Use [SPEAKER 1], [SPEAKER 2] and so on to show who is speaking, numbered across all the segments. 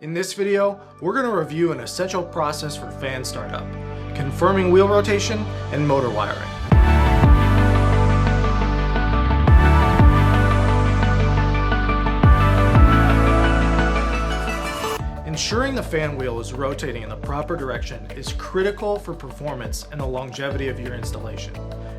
[SPEAKER 1] In this video, we're going to review an essential process for fan startup, confirming wheel rotation and motor wiring. Ensuring the fan wheel is rotating in the proper direction is critical for performance and the longevity of your installation.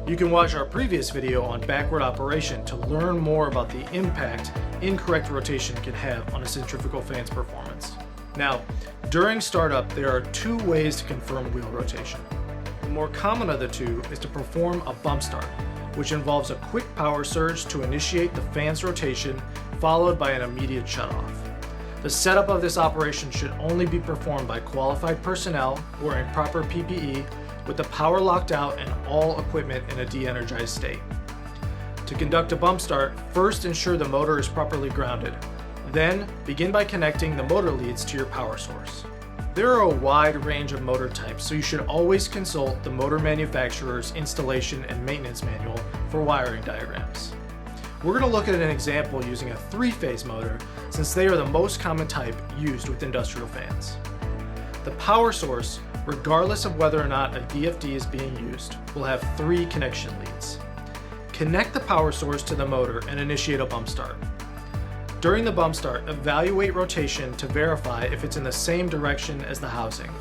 [SPEAKER 1] You can watch our previous video on backward operation to learn more about the impact incorrect rotation can have on a centrifugal fan's performance. Now, during startup, there are two ways to confirm wheel rotation. The more common of the two is to perform a bump start, which involves a quick power surge to initiate the fan's rotation, followed by an immediate shutoff. The setup of this operation should only be performed by qualified personnel wearing proper PPE with the power locked out and all equipment in a de-energized state. To conduct a bump start, first ensure the motor is properly grounded. Then, begin by connecting the motor leads to your power source. There are a wide range of motor types, so you should always consult the motor manufacturer's installation and maintenance manual for wiring diagrams. We're going to look at an example using a three-phase motor since they are the most common type used with industrial fans. The power source, regardless of whether or not a VFD is being used, will have three connection leads. Connect the power source to the motor and initiate a bump start. During the bump start, evaluate rotation to verify if it's in the same direction as the housing.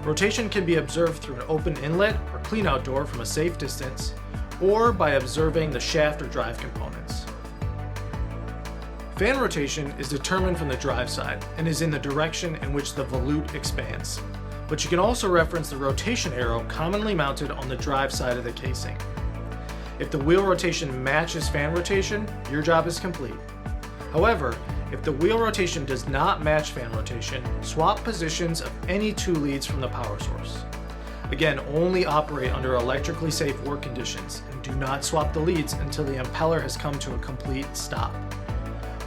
[SPEAKER 1] Rotation can be observed through an open inlet or cleanout door from a safe distance, or by observing the shaft or drive components. Fan rotation is determined from the drive side and is in the direction in which the volute expands, but you can also reference the rotation arrow commonly mounted on the drive side of the casing. If the wheel rotation matches fan rotation, your job is complete. However, if the wheel rotation does not match fan rotation, swap positions of any two leads from the power source. Again, only operate under electrically safe work conditions and do not swap the leads until the impeller has come to a complete stop.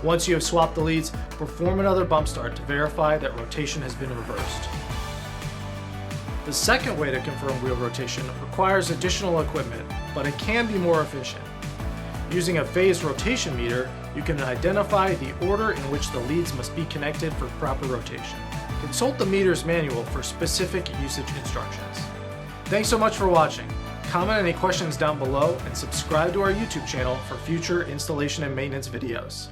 [SPEAKER 1] Once you have swapped the leads, perform another bump start to verify that rotation has been reversed. The second way to confirm wheel rotation requires additional equipment, but it can be more efficient. Using a phased rotation meter, you can identify the order in which the leads must be connected for proper rotation. Consult the meter's manual for specific usage instructions. Thanks so much for watching. Comment any questions down below and subscribe to our YouTube channel for future installation and maintenance videos.